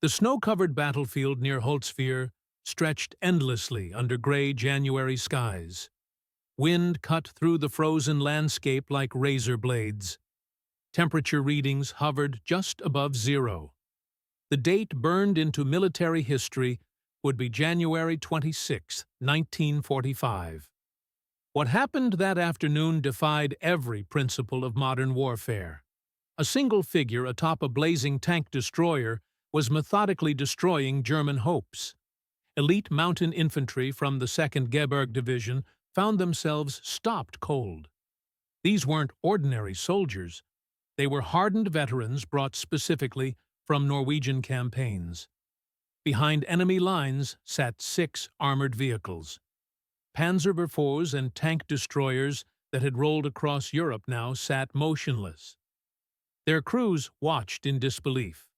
The snow-covered battlefield near Holtzvier stretched endlessly under gray January skies. Wind cut through the frozen landscape like razor blades. Temperature readings hovered just above zero. The date burned into military history would be January 26, 1945. What happened that afternoon defied every principle of modern warfare. A single figure atop a blazing tank destroyer was methodically destroying German hopes. Elite mountain infantry from the 2nd Geberg Division found themselves stopped cold. These weren't ordinary soldiers. They were hardened veterans brought specifically from Norwegian campaigns. Behind enemy lines sat 6 armored vehicles. Panzerwerfers and tank destroyers that had rolled across Europe now sat motionless. Their crews watched in disbelief.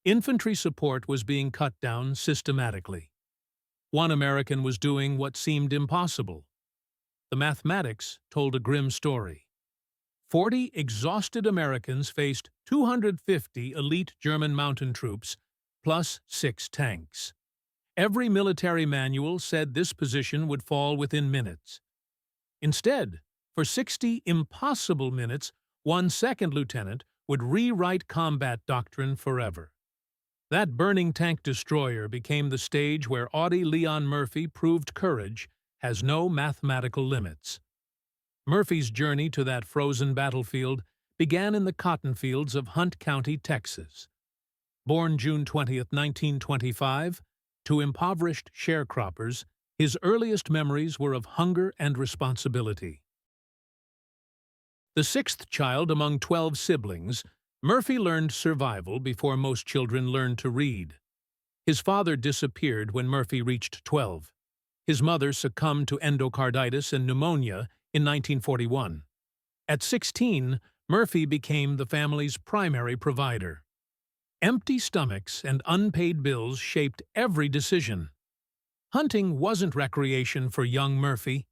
Infantry support was being cut down systematically. One American was doing what seemed impossible. The mathematics told a grim story. 40 exhausted Americans faced 250 elite German mountain troops, plus 6 tanks. Every military manual said this position would fall within minutes. Instead, for 60 impossible minutes, one second lieutenant would rewrite combat doctrine forever. That burning tank destroyer became the stage where Audie Murphy proved courage has no mathematical limits. Murphy's journey to that frozen battlefield began in the cotton fields of Hunt County, Texas. Born June 20, 1925, to impoverished sharecroppers, his earliest memories were of hunger and responsibility. The 6th child among 12 siblings, Murphy learned survival before most children learned to read. His father disappeared when Murphy reached 12. His mother succumbed to endocarditis and pneumonia in 1941. At 16, Murphy became the family's primary provider. Empty stomachs and unpaid bills shaped every decision. Hunting wasn't recreation for young Murphy.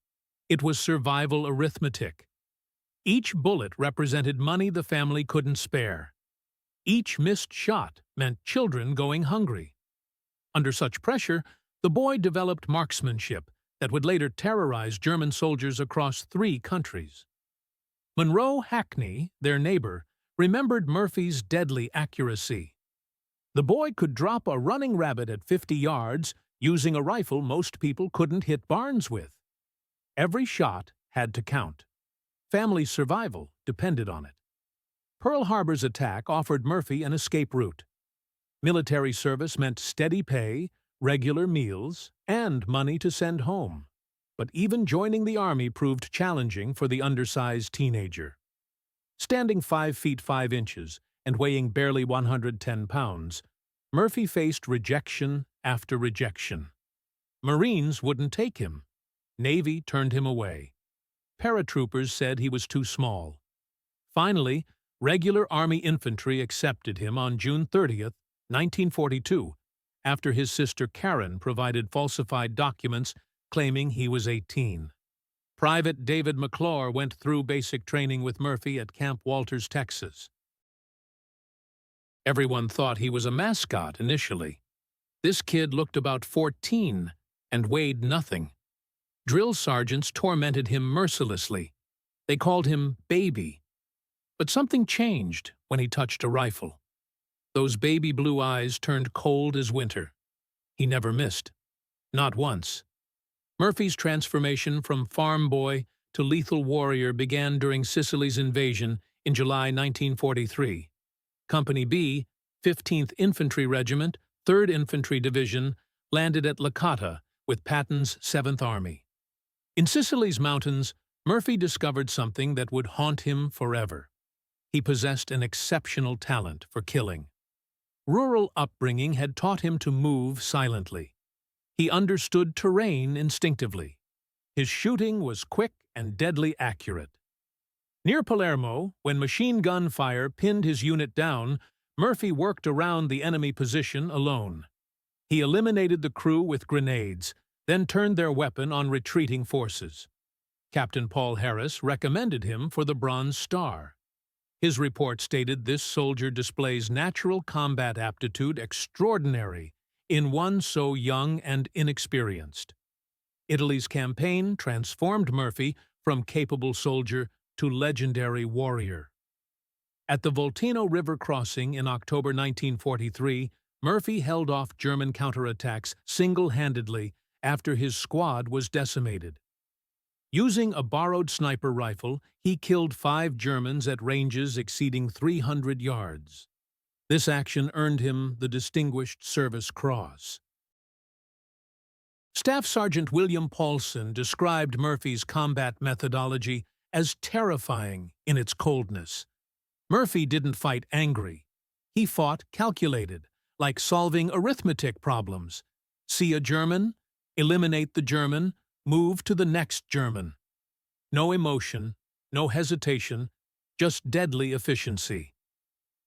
It was survival arithmetic. Each bullet represented money the family couldn't spare. Each missed shot meant children going hungry. Under such pressure, the boy developed marksmanship that would later terrorize German soldiers across 3 countries. Monroe Hackney, their neighbor, remembered Murphy's deadly accuracy. The boy could drop a running rabbit at 50 yards using a rifle most people couldn't hit barns with. Every shot had to count. Family survival depended on it. Pearl Harbor's attack offered Murphy an escape route. Military service meant steady pay, regular meals, and money to send home. But even joining the Army proved challenging for the undersized teenager. Standing 5 feet 5 inches and weighing barely 110 pounds, Murphy faced rejection after rejection. Marines wouldn't take him. Navy turned him away. Paratroopers said he was too small. Finally, regular Army infantry accepted him on June 30, 1942, after his sister Karen provided falsified documents claiming he was 18. Private David McClure went through basic training with Murphy at Camp Walters, Texas. Everyone thought he was a mascot initially. This kid looked about 14 and weighed nothing. Drill sergeants tormented him mercilessly. They called him Baby. But something changed when he touched a rifle. Those baby blue eyes turned cold as winter. He never missed. Not once. Murphy's transformation from farm boy to lethal warrior began during Sicily's invasion in July 1943. Company B, 15th Infantry Regiment, 3rd Infantry Division, landed at Licata with Patton's 7th Army. In Sicily's mountains, Murphy discovered something that would haunt him forever. He possessed an exceptional talent for killing. Rural upbringing had taught him to move silently. He understood terrain instinctively. His shooting was quick and deadly accurate. Near Palermo, when machine gun fire pinned his unit down, Murphy worked around the enemy position alone. He eliminated the crew with grenades, then turned their weapon on retreating forces. Captain Paul Harris recommended him for the Bronze Star. His report stated this soldier displays natural combat aptitude extraordinary in one so young and inexperienced. Italy's campaign transformed Murphy from capable soldier to legendary warrior. At the Volturno River crossing in October 1943, Murphy held off German counterattacks single-handedly after his squad was decimated. Using a borrowed sniper rifle, he killed 5 Germans at ranges exceeding 300 yards. This action earned him the Distinguished Service Cross. Staff Sergeant William Paulson described Murphy's combat methodology as terrifying in its coldness. Murphy didn't fight angry. He fought calculated, like solving arithmetic problems. See a German? Eliminate the German, move to the next German. No emotion, no hesitation, just deadly efficiency.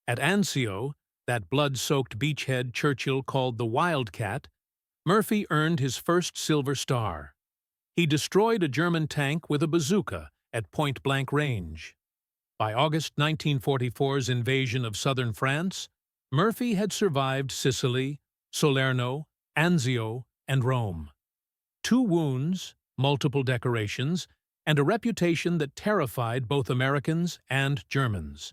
At Anzio, that blood-soaked beachhead Churchill called the Wildcat, Murphy earned his first Silver Star. He destroyed a German tank with a bazooka at point-blank range. By August 1944's invasion of southern France, Murphy had survived Sicily, Salerno, Anzio, and Rome. 2 wounds, multiple decorations, and a reputation that terrified both Americans and Germans.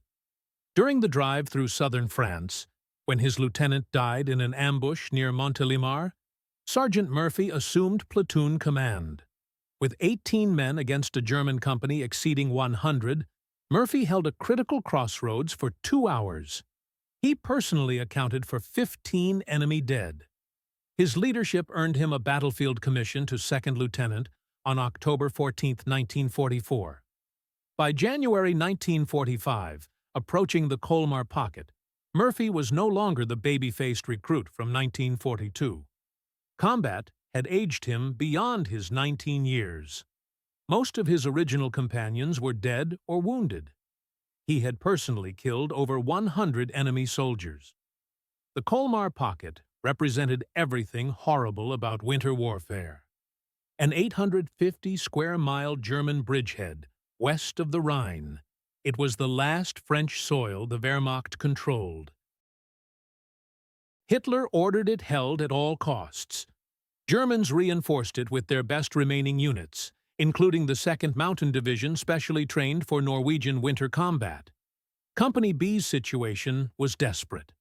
During the drive through southern France, when his lieutenant died in an ambush near Montélimar, Sergeant Murphy assumed platoon command. With 18 men against a German company exceeding 100, Murphy held a critical crossroads for 2 hours. He personally accounted for 15 enemy dead. His leadership earned him a battlefield commission to second lieutenant on October 14, 1944. By January 1945, approaching the Colmar Pocket, Murphy was no longer the baby-faced recruit from 1942. Combat had aged him beyond his 19 years. Most of his original companions were dead or wounded. He had personally killed over 100 enemy soldiers. The Colmar Pocket represented everything horrible about winter warfare. An 850-square-mile German bridgehead west of the Rhine, it was the last French soil the Wehrmacht controlled. Hitler ordered it held at all costs. Germans reinforced it with their best remaining units, including the 2nd Mountain Division specially trained for Norwegian winter combat. Company B's situation was desperate.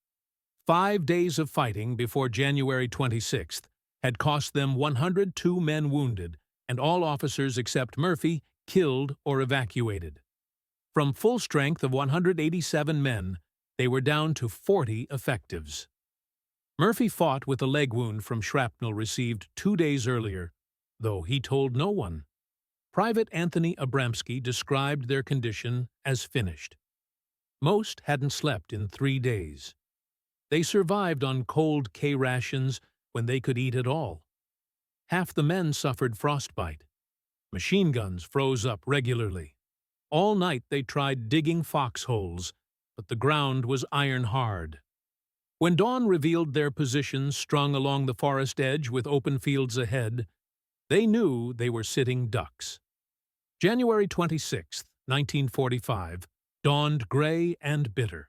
5 days of fighting before January 26th had cost them 102 men wounded and all officers except Murphy killed or evacuated. From full strength of 187 men, they were down to 40 effectives. Murphy fought with a leg wound from shrapnel received 2 days earlier, though he told no one. Private Anthony Abramsky described their condition as finished. Most hadn't slept in 3 days. They survived on cold K rations when they could eat at all. Half the men suffered frostbite. Machine guns froze up regularly. All night they tried digging foxholes, but the ground was iron hard. When dawn revealed their positions strung along the forest edge with open fields ahead, they knew they were sitting ducks. January 26, 1945, dawned gray and bitter.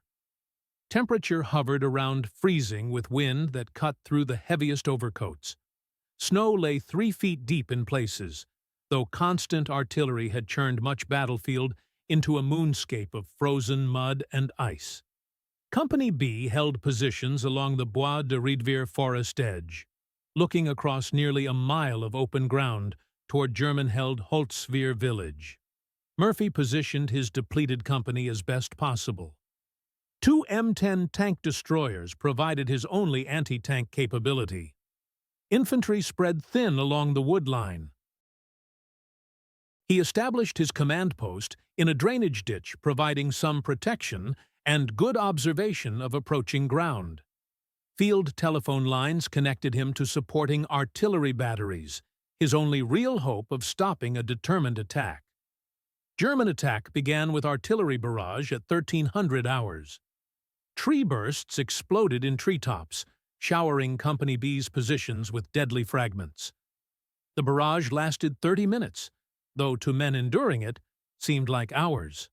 Temperature hovered around freezing with wind that cut through the heaviest overcoats. Snow lay 3 feet deep in places, though constant artillery had churned much battlefield into a moonscape of frozen mud and ice. Company B held positions along the Bois de Riedvier forest edge, looking across nearly a mile of open ground toward German-held Holtzvier village. Murphy positioned his depleted company as best possible. 2 M10 tank destroyers provided his only anti-tank capability. Infantry spread thin along the wood line. He established his command post in a drainage ditch, providing some protection and good observation of approaching ground. Field telephone lines connected him to supporting artillery batteries, his only real hope of stopping a determined attack. German attack began with artillery barrage at 1300 hours. Tree bursts exploded in treetops, showering Company B's positions with deadly fragments. The barrage lasted 30 minutes, though to men enduring it, seemed like hours.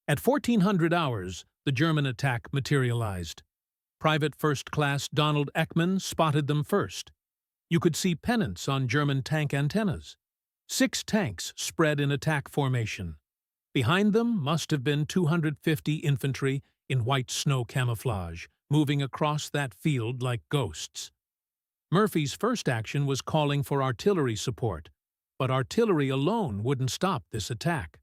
At 1400 hours, the German attack materialized. Private First Class Donald Ekman spotted them first. You could see pennants on German tank antennas. 6 tanks spread in attack formation. Behind them must have been 250 infantry in white snow camouflage, moving across that field like ghosts. Murphy's first action was calling for artillery support, but artillery alone wouldn't stop this attack.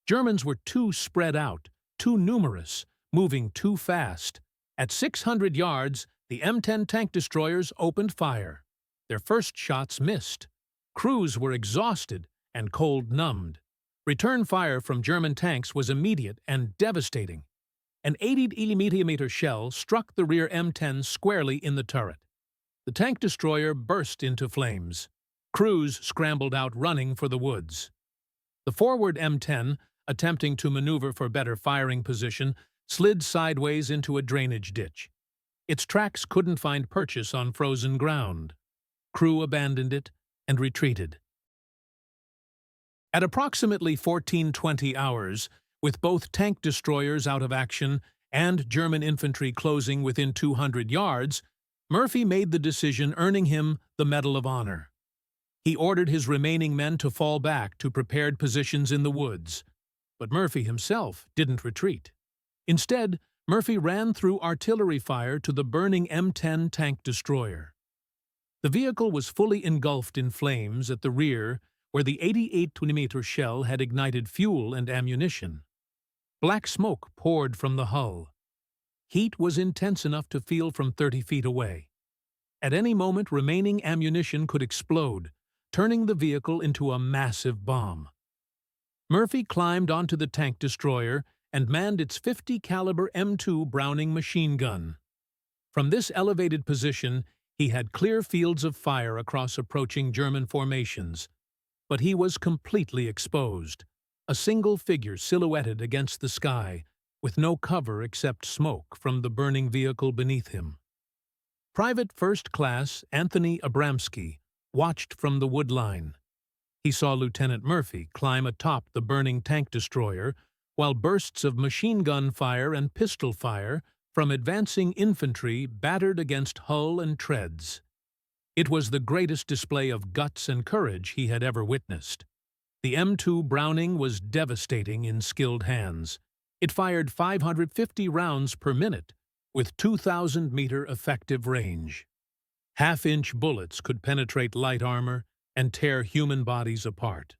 Germans were too spread out, too numerous, moving too fast. At 600 yards, the M10 tank destroyers opened fire. Their first shots missed. Crews were exhausted and cold-numbed. Return fire from German tanks was immediate and devastating. An 80mm shell struck the rear M10 squarely in the turret. The tank destroyer burst into flames. Crews scrambled out running for the woods. The forward M10, attempting to maneuver for better firing position, slid sideways into a drainage ditch. Its tracks couldn't find purchase on frozen ground. Crew abandoned it and retreated. At approximately 1420 hours, with both tank destroyers out of action and German infantry closing within 200 yards, Murphy made the decision earning him the Medal of Honor. He ordered his remaining men to fall back to prepared positions in the woods. But Murphy himself didn't retreat. Instead, Murphy ran through artillery fire to the burning M10 tank destroyer. The vehicle was fully engulfed in flames at the rear, where the 88mm shell had ignited fuel and ammunition. Black smoke poured from the hull. Heat was intense enough to feel from 30 feet away. At any moment, remaining ammunition could explode, turning the vehicle into a massive bomb. Murphy climbed onto the tank destroyer and manned its 50-caliber M2 Browning machine gun. From this elevated position, he had clear fields of fire across approaching German formations. But he was completely exposed, a single figure silhouetted against the sky, with no cover except smoke from the burning vehicle beneath him. Private First Class Anthony Abramsky watched from the wood line. He saw Lieutenant Murphy climb atop the burning tank destroyer, while bursts of machine gun fire and pistol fire from advancing infantry battered against hull and treads. It was the greatest display of guts and courage he had ever witnessed. The M2 Browning was devastating in skilled hands. It fired 550 rounds per minute, with 2,000-meter effective range. Half-inch bullets could penetrate light armor and tear human bodies apart.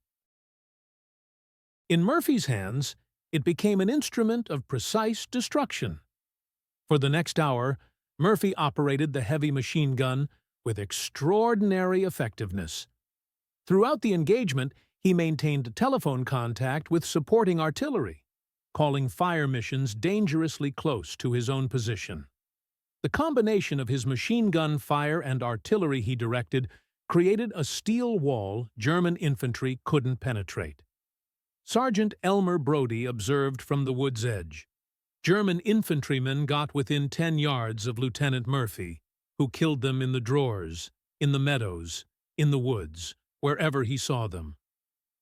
In Murphy's hands, it became an instrument of precise destruction. For the next hour, Murphy operated the heavy machine gun with extraordinary effectiveness. Throughout the engagement, he maintained telephone contact with supporting artillery, calling fire missions dangerously close to his own position. The combination of his machine gun fire and artillery he directed created a steel wall German infantry couldn't penetrate. Sergeant Elmer Brody observed from the wood's edge. German infantrymen got within 10 yards of Lieutenant Murphy, who killed them in the drawers, in the meadows, in the woods, wherever he saw them.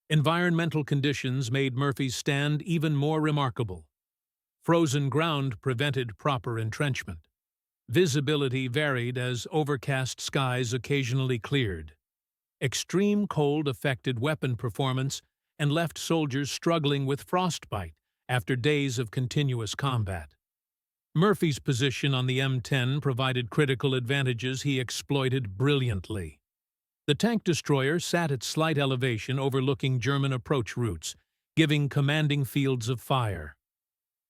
Environmental conditions made Murphy's stand even more remarkable. Frozen ground prevented proper entrenchment. Visibility varied as overcast skies occasionally cleared. Extreme cold affected weapon performance and left soldiers struggling with frostbite after days of continuous combat. Murphy's position on the M10 provided critical advantages he exploited brilliantly. The tank destroyer sat at slight elevation overlooking German approach routes, giving commanding fields of fire.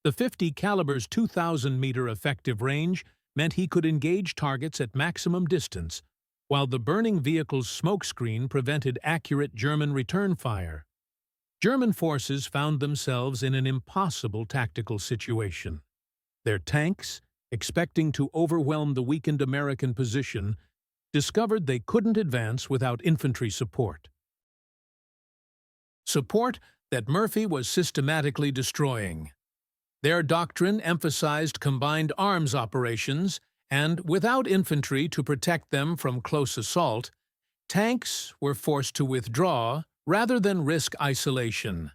The 50 caliber's 2,000-meter effective range meant he could engage targets at maximum distance, while the burning vehicle's smokescreen prevented accurate German return fire. German forces found themselves in an impossible tactical situation. Their tanks, expecting to overwhelm the weakened American position, discovered they couldn't advance without infantry support. Support that Murphy was systematically destroying. Their doctrine emphasized combined arms operations, and without infantry to protect them from close assault, tanks were forced to withdraw rather than risk isolation.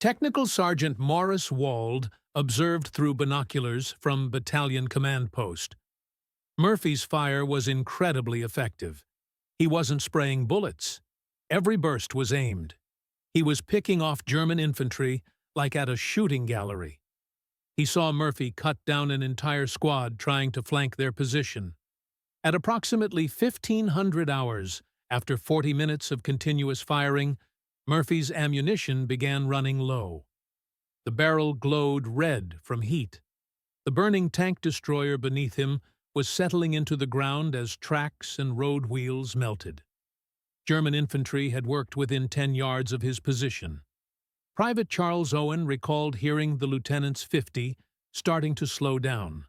Technical Sergeant Morris Wald observed through binoculars from battalion command post. Murphy's fire was incredibly effective. He wasn't spraying bullets. Every burst was aimed. He was picking off German infantry like at a shooting gallery. He saw Murphy cut down an entire squad trying to flank their position. At approximately 1,500 hours, after 40 minutes of continuous firing, Murphy's ammunition began running low. The barrel glowed red from heat. The burning tank destroyer beneath him was settling into the ground as tracks and road wheels melted. German infantry had worked within 10 yards of his position. Private Charles Owen recalled hearing the lieutenant's .50 starting to slow down.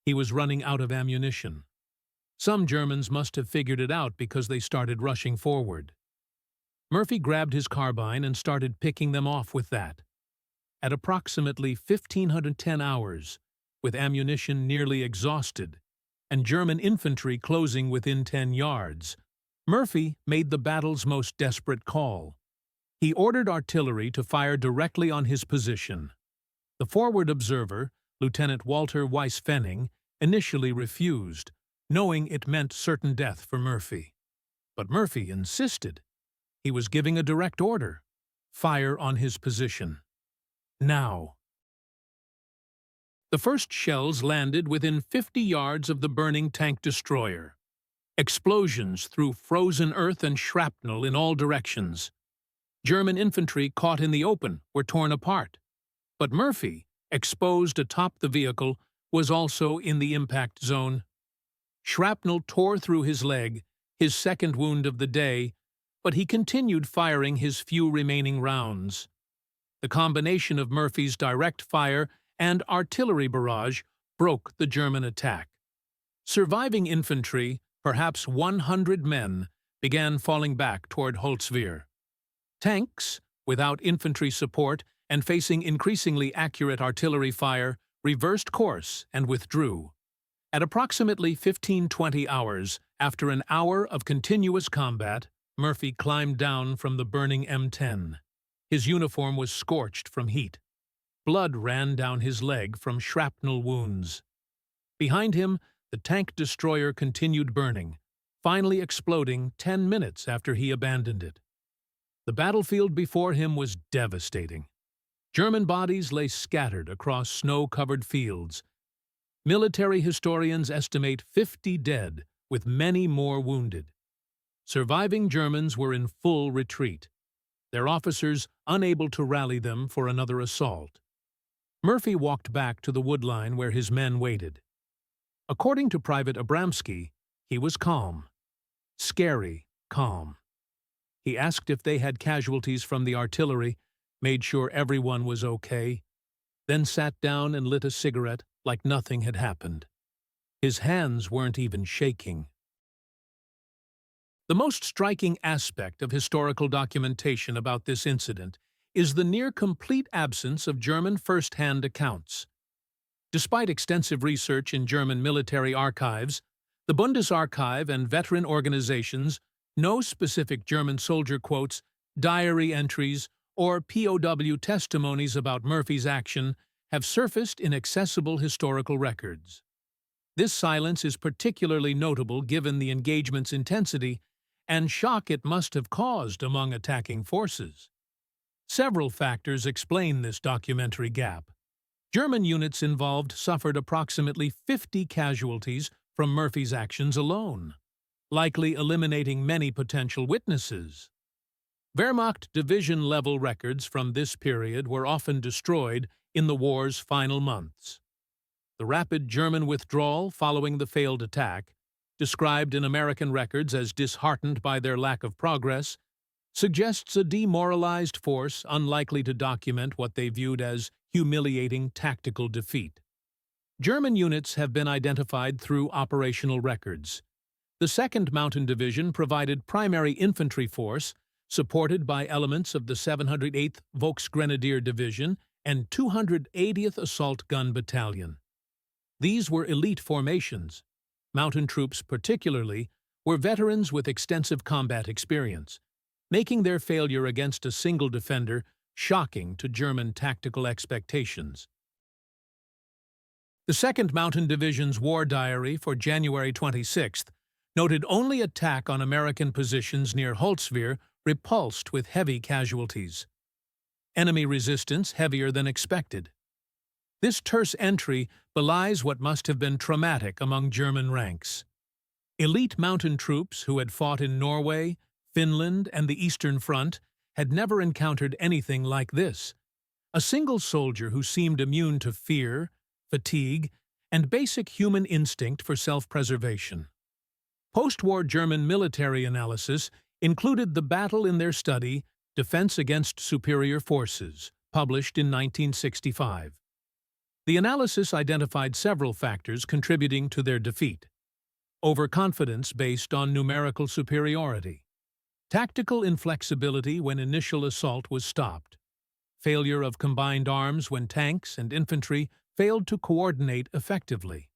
He was running out of ammunition. Some Germans must have figured it out because they started rushing forward. Murphy grabbed his carbine and started picking them off with that. At approximately 1,510 hours, with ammunition nearly exhausted, and German infantry closing within 10 yards, Murphy made the battle's most desperate call. He ordered artillery to fire directly on his position. The forward observer, Lieutenant Walter Weiss-Fenning, initially refused, knowing it meant certain death for Murphy. But Murphy insisted. He was giving a direct order: fire on his position. Now. The first shells landed within 50 yards of the burning tank destroyer. Explosions threw frozen earth and shrapnel in all directions. German infantry caught in the open were torn apart. But Murphy, exposed atop the vehicle, was also in the impact zone. Shrapnel tore through his leg, his second wound of the day, but he continued firing his few remaining rounds. The combination of Murphy's direct fire and artillery barrage broke the German attack. Surviving infantry, perhaps 100 men, began falling back toward Holtzvier. Tanks, without infantry support and facing increasingly accurate artillery fire, reversed course and withdrew. At approximately 15-20 hours, after an hour of continuous combat, Murphy climbed down from the burning M10. His uniform was scorched from heat. Blood ran down his leg from shrapnel wounds. Behind him, the tank destroyer continued burning, finally exploding 10 minutes after he abandoned it. The battlefield before him was devastating. German bodies lay scattered across snow-covered fields. Military historians estimate 50 dead, with many more wounded. Surviving Germans were in full retreat, their officers unable to rally them for another assault. Murphy walked back to the woodline where his men waited. According to Private Abramsky, he was calm. Scary calm. He asked if they had casualties from the artillery, made sure everyone was okay, then sat down and lit a cigarette like nothing had happened. His hands weren't even shaking. The most striking aspect of historical documentation about this incident is the near-complete absence of German first-hand accounts. Despite extensive research in German military archives, the Bundesarchiv and veteran organizations, no specific German soldier quotes, diary entries, or POW testimonies about Murphy's action have surfaced in accessible historical records. This silence is particularly notable given the engagement's intensity and shock it must have caused among attacking forces. Several factors explain this documentary gap. German units involved suffered approximately 50 casualties from Murphy's actions alone, likely eliminating many potential witnesses. Wehrmacht division-level records from this period were often destroyed in the war's final months. The rapid German withdrawal following the failed attack, described in American records as disheartened by their lack of progress, suggests a demoralized force unlikely to document what they viewed as humiliating tactical defeat. German units have been identified through operational records. The 2nd Mountain Division provided primary infantry force, supported by elements of the 708th Volksgrenadier Division and 280th Assault Gun Battalion. These were elite formations. Mountain troops particularly were veterans with extensive combat experience, making their failure against a single defender shocking to German tactical expectations. The 2nd Mountain Division's war diary for January 26th noted only attack on American positions near Holtzvier repulsed with heavy casualties. Enemy resistance heavier than expected. This terse entry belies what must have been traumatic among German ranks. Elite mountain troops who had fought in Norway, Finland, and the Eastern Front had never encountered anything like this. A single soldier who seemed immune to fear, fatigue, and basic human instinct for self-preservation. Post-war German military analysis included the battle in their study, Defense Against Superior Forces, published in 1965. The analysis identified several factors contributing to their defeat. Overconfidence based on numerical superiority. Tactical inflexibility when initial assault was stopped. Failure of combined arms when tanks and infantry failed to coordinate effectively.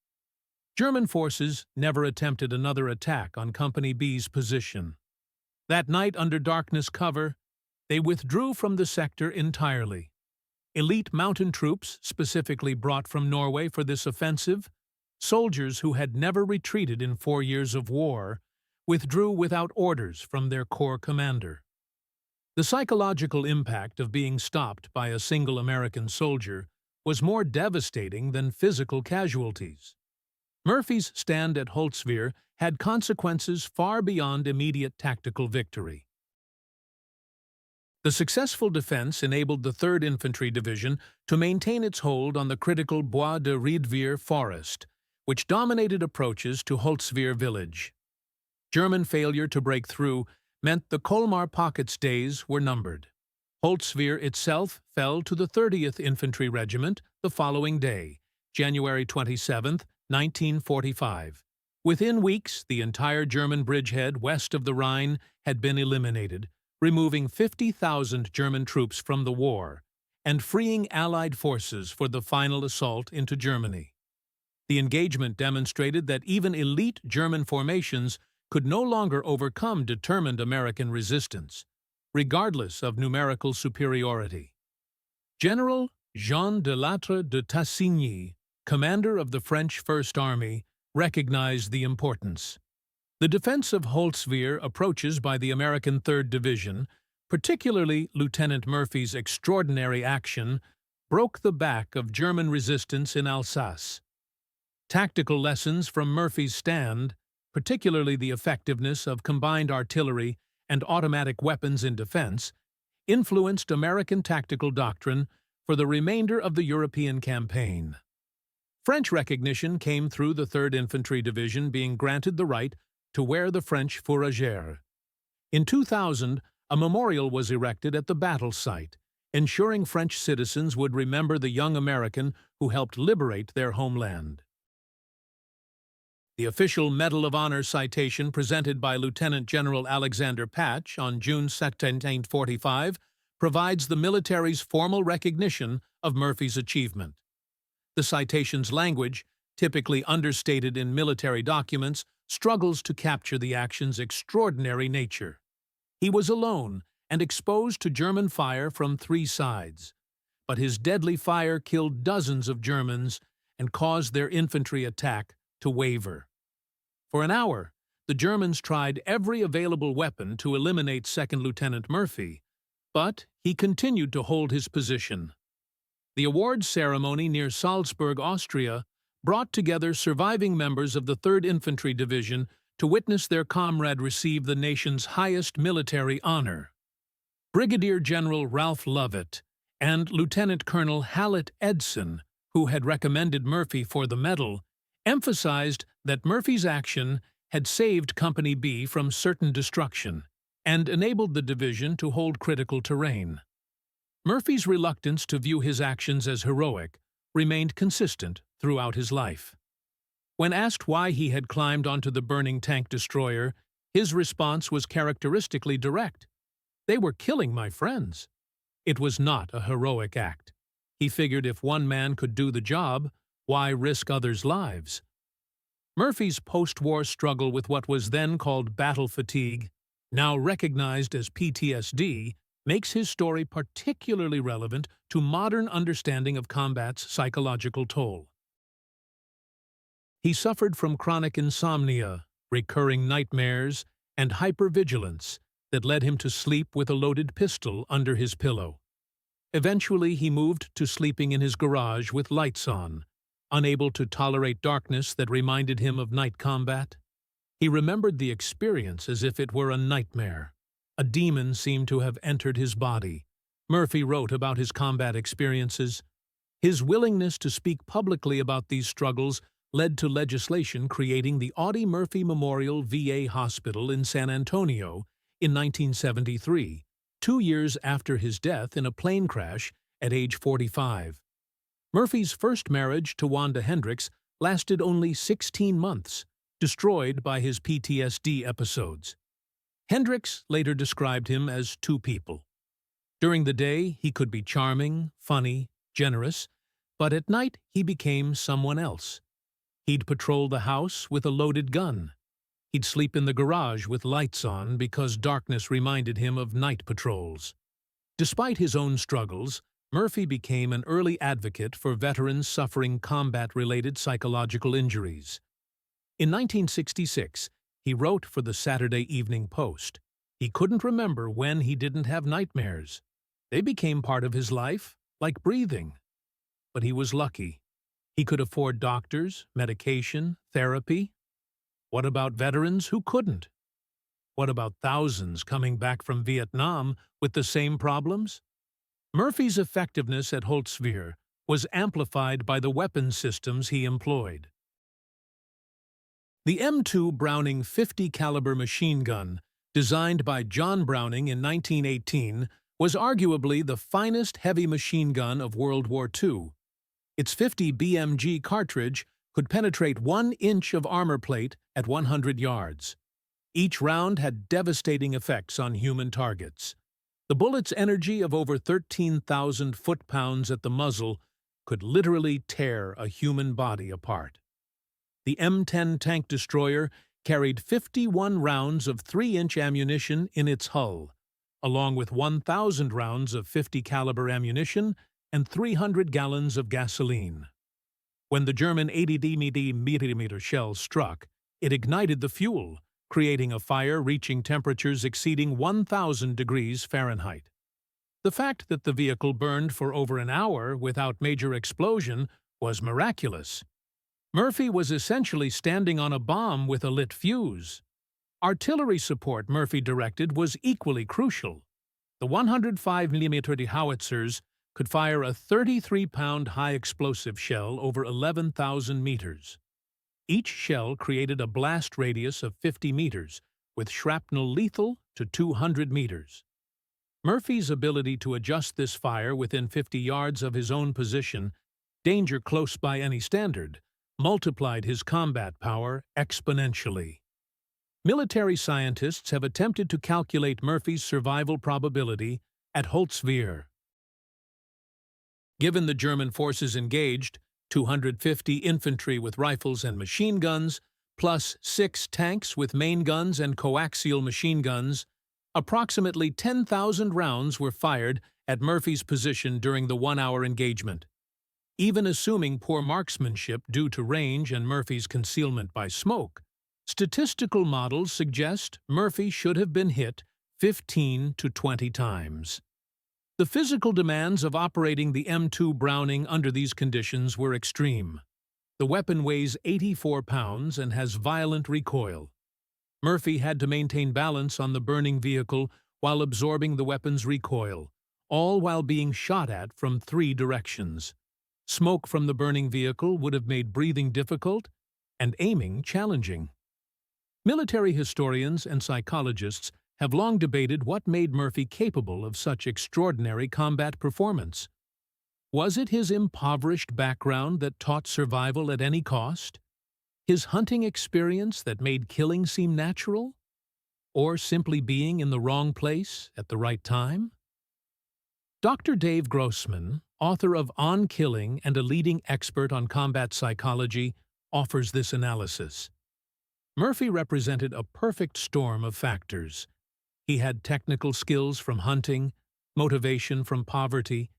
German forces never attempted another attack on Company B's position. That night, under darkness cover, they withdrew from the sector entirely. Elite mountain troops, specifically brought from Norway for this offensive, soldiers who had never retreated in 4 years of war, withdrew without orders from their corps commander. The psychological impact of being stopped by a single American soldier was more devastating than physical casualties. Murphy's stand at Holtzvier had consequences far beyond immediate tactical victory. The successful defense enabled the 3rd Infantry Division to maintain its hold on the critical Bois de Riedvier forest, which dominated approaches to Holtzvier village. German failure to break through meant the Colmar Pockets days were numbered. Holtzvier itself fell to the 30th Infantry Regiment the following day, January 27, 1945. Within weeks, the entire German bridgehead west of the Rhine had been eliminated, removing 50,000 German troops from the war and freeing Allied forces for the final assault into Germany. The engagement demonstrated that even elite German formations could no longer overcome determined American resistance, regardless of numerical superiority. General Jean de Lattre de Tassigny, commander of the French First Army, recognized the importance. The defense of Holtzvier approaches by the American 3rd Division, particularly Lieutenant Murphy's extraordinary action, broke the back of German resistance in Alsace. Tactical lessons from Murphy's stand, particularly the effectiveness of combined artillery and automatic weapons in defense, influenced American tactical doctrine for the remainder of the European campaign. French recognition came through the 3rd Infantry Division being granted the right to wear the French fourragère. In 2000, a memorial was erected at the battle site, ensuring French citizens would remember the young American who helped liberate their homeland. The official Medal of Honor citation presented by Lieutenant General Alexander Patch on June 2, 1945 provides the military's formal recognition of Murphy's achievement. The citation's language, typically understated in military documents, struggles to capture the action's extraordinary nature. He was alone and exposed to German fire from 3 sides, but his deadly fire killed dozens of Germans and caused their infantry attack to waver. For an hour, the Germans tried every available weapon to eliminate 2nd Lieutenant Murphy, but he continued to hold his position. The awards ceremony near Salzburg, Austria, brought together surviving members of the 3rd Infantry Division to witness their comrade receive the nation's highest military honor. Brigadier General Ralph Lovett and Lieutenant Colonel Hallett Edson, who had recommended Murphy for the medal, emphasized that Murphy's action had saved Company B from certain destruction and enabled the division to hold critical terrain. Murphy's reluctance to view his actions as heroic remained consistent throughout his life. When asked why he had climbed onto the burning tank destroyer, his response was characteristically direct. "They were killing my friends." It was not a heroic act. He figured if one man could do the job, why risk others' lives? Murphy's post-war struggle with what was then called battle fatigue, now recognized as PTSD, makes his story particularly relevant to modern understanding of combat's psychological toll. He suffered from chronic insomnia, recurring nightmares, and hypervigilance that led him to sleep with a loaded pistol under his pillow. Eventually, he moved to sleeping in his garage with lights on, unable to tolerate darkness that reminded him of night combat. He remembered the experience as if it were a nightmare. A demon seemed to have entered his body. Murphy wrote about his combat experiences. His willingness to speak publicly about these struggles led to legislation creating the Audie Murphy Memorial VA Hospital in San Antonio in 1973, 2 years after his death in a plane crash at age 45. Murphy's first marriage to Wanda Hendricks lasted only 16 months, destroyed by his PTSD episodes. Hendricks later described him as two people. During the day, he could be charming, funny, generous, but at night he became someone else. He'd patrol the house with a loaded gun. He'd sleep in the garage with lights on because darkness reminded him of night patrols. Despite his own struggles, Murphy became an early advocate for veterans suffering combat-related psychological injuries. In 1966, he wrote for the Saturday Evening Post. He couldn't remember when he didn't have nightmares. They became part of his life, like breathing. But he was lucky. He could afford doctors, medication, therapy. What about veterans who couldn't? What about thousands coming back from Vietnam with the same problems? Murphy's effectiveness at Holtzvier was amplified by the weapon systems he employed. The M2 Browning 50 caliber machine gun, designed by John Browning in 1918, was arguably the finest heavy machine gun of World War II. Its 50 BMG cartridge could penetrate 1 inch of armor plate at 100 yards. Each round had devastating effects on human targets. The bullet's energy of over 13,000 foot-pounds at the muzzle could literally tear a human body apart. The M10 tank destroyer carried 51 rounds of 3-inch ammunition in its hull, along with 1,000 rounds of 50 caliber ammunition and 300 gallons of gasoline. When the German 80 mm shell struck, it ignited the fuel, creating a fire reaching temperatures exceeding 1,000 degrees Fahrenheit. The fact that the vehicle burned for over an hour without major explosion was miraculous. Murphy was essentially standing on a bomb with a lit fuse. Artillery support Murphy directed was equally crucial. The 105 mm howitzers could fire a 33-pound high-explosive shell over 11,000 meters. Each shell created a blast radius of 50 meters, with shrapnel lethal to 200 meters. Murphy's ability to adjust this fire within 50 yards of his own position, danger close by any standard, multiplied his combat power exponentially. Military scientists have attempted to calculate Murphy's survival probability at Holtzvier. Given the German forces engaged, 250 infantry with rifles and machine guns, plus 6 tanks with main guns and coaxial machine guns, approximately 10,000 rounds were fired at Murphy's position during the 1-hour engagement. Even assuming poor marksmanship due to range and Murphy's concealment by smoke, statistical models suggest Murphy should have been hit 15 to 20 times. The physical demands of operating the M2 Browning under these conditions were extreme. The weapon weighs 84 pounds and has violent recoil. Murphy had to maintain balance on the burning vehicle while absorbing the weapon's recoil, all while being shot at from 3 directions. Smoke from the burning vehicle would have made breathing difficult and aiming challenging. Military historians and psychologists have long debated what made Murphy capable of such extraordinary combat performance. Was it his impoverished background that taught survival at any cost? His hunting experience that made killing seem natural? Or simply being in the wrong place at the right time? Dr. Dave Grossman, author of On Killing and a leading expert on combat psychology, offers this analysis. Murphy represented a perfect storm of factors. He had technical skills from hunting, motivation from poverty,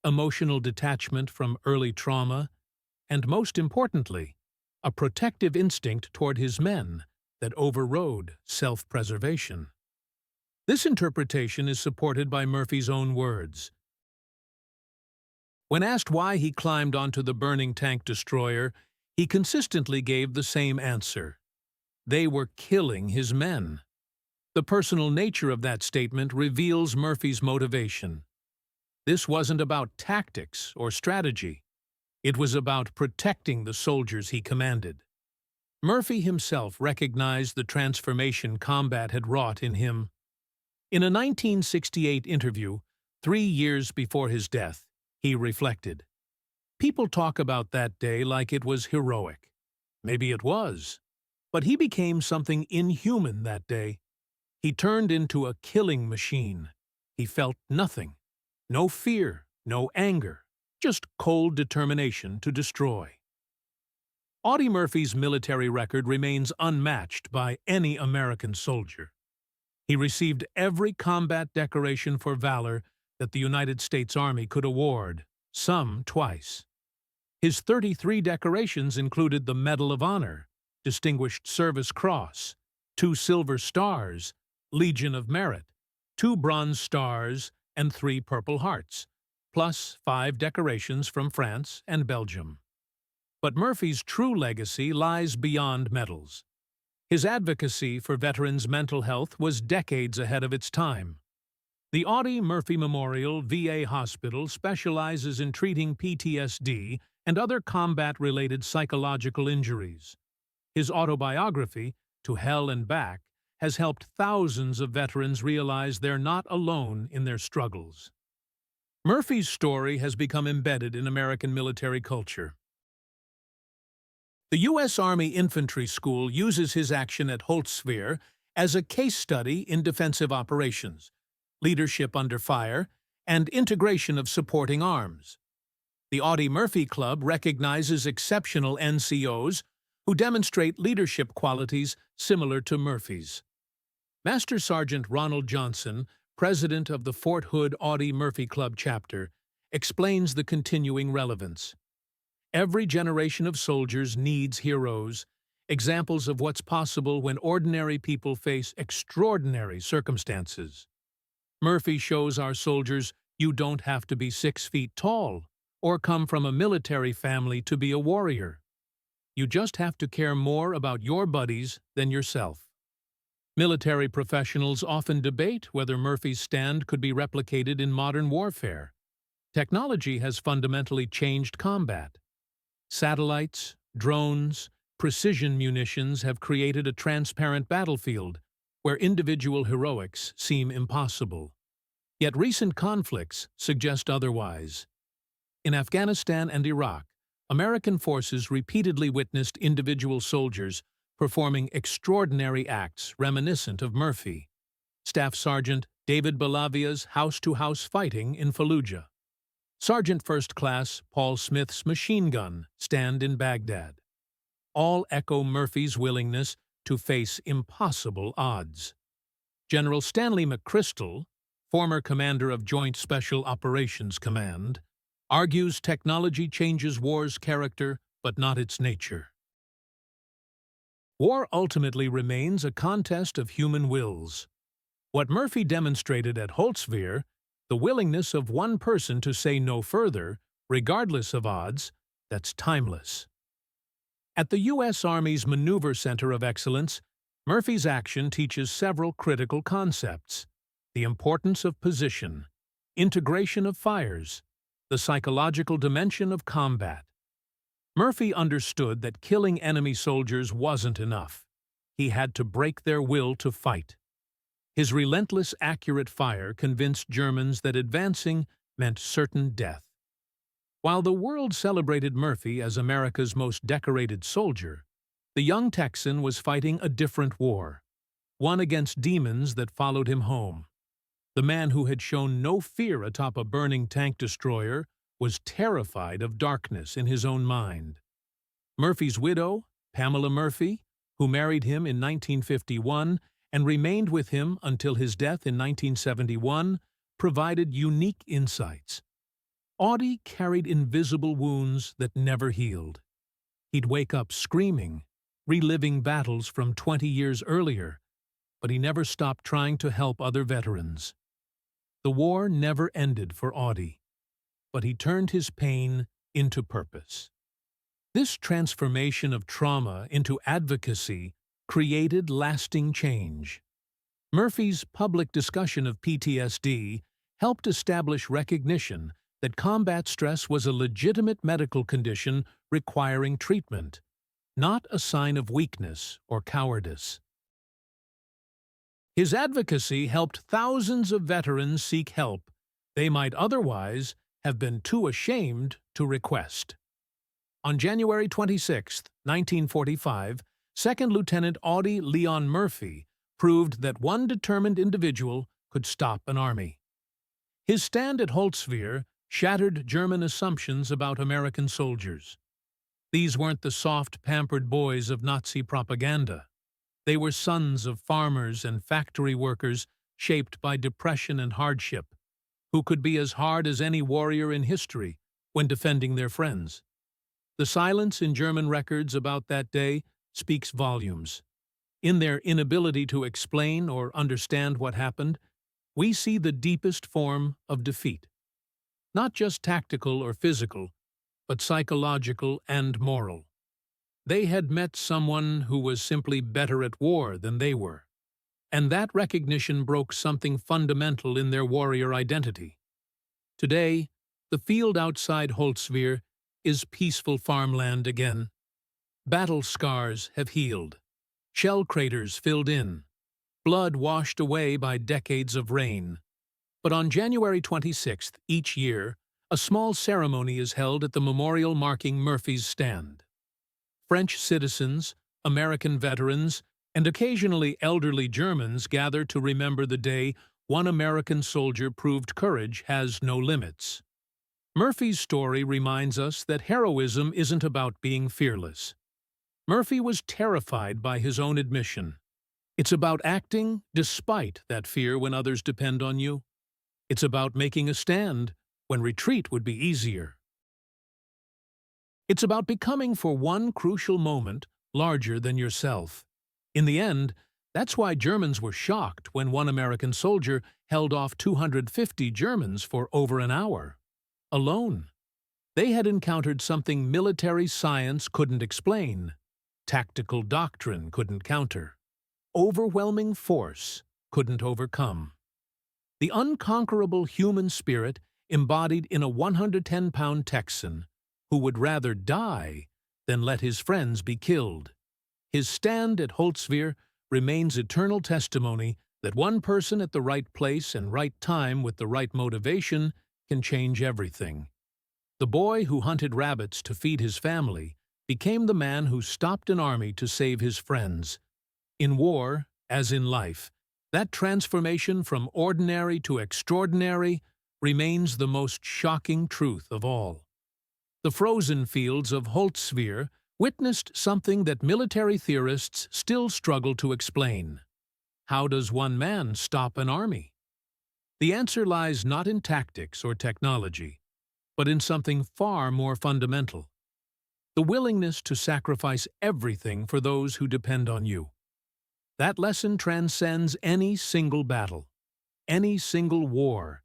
emotional detachment from early trauma, and most importantly, a protective instinct toward his men that overrode self-preservation. This interpretation is supported by Murphy's own words. When asked why he climbed onto the burning tank destroyer, he consistently gave the same answer. They were killing his men. The personal nature of that statement reveals Murphy's motivation. This wasn't about tactics or strategy. It was about protecting the soldiers he commanded. Murphy himself recognized the transformation combat had wrought in him. In a 1968 interview, 3 years before his death, he reflected, "People talk about that day like it was heroic. Maybe it was. But he became something inhuman that day. He turned into a killing machine. He felt nothing. No fear, no anger, just cold determination to destroy." Audie Murphys' military record remains unmatched by any American soldier. He received every combat decoration for valor that the United States Army could award, some twice. His 33 decorations included the Medal of Honor, Distinguished Service Cross, 2 Silver Stars, Legion of Merit, 2 Bronze Stars, and 3 Purple Hearts, plus 5 decorations from France and Belgium. But Murphy's true legacy lies beyond medals. His advocacy for veterans' mental health was decades ahead of its time. The Audie Murphy Memorial VA Hospital specializes in treating PTSD and other combat-related psychological injuries. His autobiography, To Hell and Back, has helped thousands of veterans realize they're not alone in their struggles. Murphy's story has become embedded in American military culture. The U.S. Army Infantry School uses his action at Holtzvier as a case study in defensive operations, leadership under fire, and integration of supporting arms. The Audie Murphy Club recognizes exceptional NCOs who demonstrate leadership qualities similar to Murphy's. Master Sergeant Ronald Johnson, president of the Fort Hood Audie Murphy Club chapter, explains the continuing relevance. Every generation of soldiers needs heroes, examples of what's possible when ordinary people face extraordinary circumstances. Murphy shows our soldiers you don't have to be 6 feet tall or come from a military family to be a warrior. You just have to care more about your buddies than yourself. Military professionals often debate whether Murphy's stand could be replicated in modern warfare. Technology has fundamentally changed combat. Satellites, drones, precision munitions have created a transparent battlefield where individual heroics seem impossible. Yet recent conflicts suggest otherwise. In Afghanistan and Iraq, American forces repeatedly witnessed individual soldiers performing extraordinary acts reminiscent of Murphy. Staff Sergeant David Balavia's house-to-house fighting in Fallujah. Sergeant First Class Paul Smith's machine gun stand in Baghdad. All echo Murphy's willingness to face impossible odds. General Stanley McChrystal, former commander of Joint Special Operations Command, argues technology changes war's character but not its nature. War ultimately remains a contest of human wills. What Murphy demonstrated at Holtzvier, the willingness of one person to say no further, regardless of odds, that's timeless. At the U.S. Army's Maneuver Center of Excellence, Murphy's action teaches several critical concepts: the importance of position, integration of fires, the psychological dimension of combat. Murphy understood that killing enemy soldiers wasn't enough. He had to break their will to fight. His relentless, accurate fire convinced Germans that advancing meant certain death. While the world celebrated Murphy as America's most decorated soldier, the young Texan was fighting a different war, one against demons that followed him home. The man who had shown no fear atop a burning tank destroyer was terrified of darkness in his own mind. Murphy's widow, Pamela Murphy, who married him in 1951 and remained with him until his death in 1971, provided unique insights. Audie carried invisible wounds that never healed. He'd wake up screaming, reliving battles from 20 years earlier, but he never stopped trying to help other veterans. The war never ended for Audie, but he turned his pain into purpose. This transformation of trauma into advocacy created lasting change. Murphy's public discussion of PTSD helped establish recognition that combat stress was a legitimate medical condition requiring treatment, not a sign of weakness or cowardice. His advocacy helped thousands of veterans seek help they might otherwise have been too ashamed to request. On January 26, 1945, Second Lieutenant Audie Leon Murphy proved that one determined individual could stop an army. His stand at Holtzvier shattered German assumptions about American soldiers. These weren't the soft, pampered boys of Nazi propaganda. They were sons of farmers and factory workers shaped by depression and hardship, who could be as hard as any warrior in history when defending their friends. The silence in German records about that day speaks volumes. In their inability to explain or understand what happened, we see the deepest form of defeat. Not just tactical or physical, but psychological and moral. They had met someone who was simply better at war than they were, and that recognition broke something fundamental in their warrior identity. Today, the field outside Holtzvier is peaceful farmland again. Battle scars have healed, shell craters filled in, blood washed away by decades of rain. But on January 26th each year, a small ceremony is held at the memorial marking Murphy's stand. French citizens, American veterans, and occasionally elderly Germans gather to remember the day one American soldier proved courage has no limits. Murphy's story reminds us that heroism isn't about being fearless. Murphy was terrified by his own admission. It's about acting despite that fear when others depend on you. It's about making a stand when retreat would be easier. It's about becoming for one crucial moment larger than yourself. In the end, that's why Germans were shocked when one American soldier held off 250 Germans for over an hour. Alone. They had encountered something military science couldn't explain, tactical doctrine couldn't counter, overwhelming force couldn't overcome. The unconquerable human spirit embodied in a 110-pound Texan who would rather die than let his friends be killed. His stand at Holtzvier remains eternal testimony that one person at the right place and right time with the right motivation can change everything. The boy who hunted rabbits to feed his family became the man who stopped an army to save his friends. In war, as in life, that transformation from ordinary to extraordinary remains the most shocking truth of all. The frozen fields of Holtzvier witnessed something that military theorists still struggle to explain. How does one man stop an army? The answer lies not in tactics or technology, but in something far more fundamental: the willingness to sacrifice everything for those who depend on you. That lesson transcends any single battle, any single war,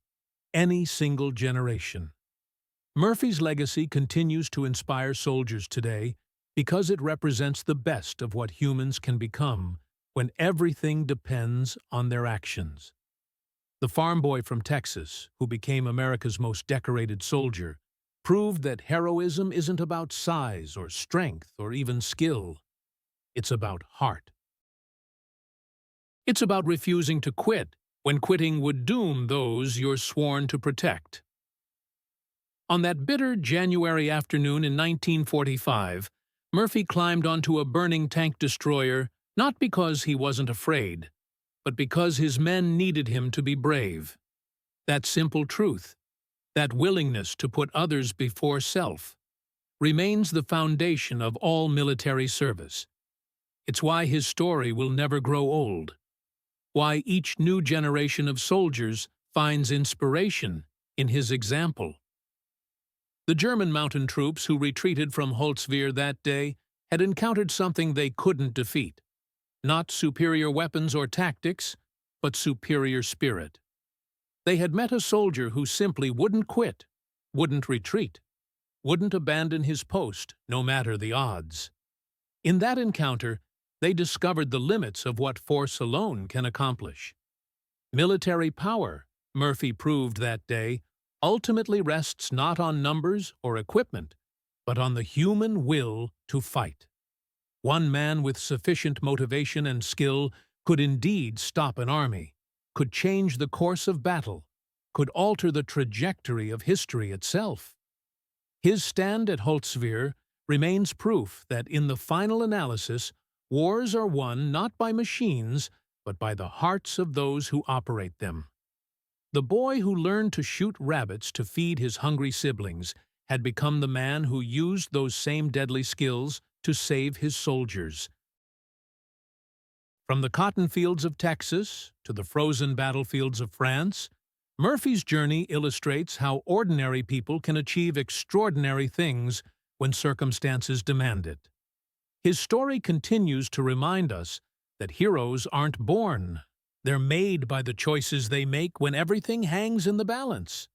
any single generation. Murphy's legacy continues to inspire soldiers today because it represents the best of what humans can become when everything depends on their actions. The farm boy from Texas, who became America's most decorated soldier, proved that heroism isn't about size or strength or even skill. It's about heart. It's about refusing to quit when quitting would doom those you're sworn to protect. On that bitter January afternoon in 1945, Murphy climbed onto a burning tank destroyer not because he wasn't afraid, but because his men needed him to be brave. That simple truth, that willingness to put others before self, remains the foundation of all military service. It's why his story will never grow old, why each new generation of soldiers finds inspiration in his example. The German mountain troops who retreated from Holtzvier that day had encountered something they couldn't defeat. Not superior weapons or tactics, but superior spirit. They had met a soldier who simply wouldn't quit, wouldn't retreat, wouldn't abandon his post, no matter the odds. In that encounter, they discovered the limits of what force alone can accomplish. Military power, Murphy proved that day, ultimately rests not on numbers or equipment, but on the human will to fight. One man with sufficient motivation and skill could indeed stop an army, could change the course of battle, could alter the trajectory of history itself. His stand at Holtzvier remains proof that in the final analysis, wars are won not by machines, but by the hearts of those who operate them. The boy who learned to shoot rabbits to feed his hungry siblings had become the man who used those same deadly skills to save his soldiers. From the cotton fields of Texas to the frozen battlefields of France, Murphy's journey illustrates how ordinary people can achieve extraordinary things when circumstances demand it. His story continues to remind us that heroes aren't born. They're made by the choices they make when everything hangs in the balance.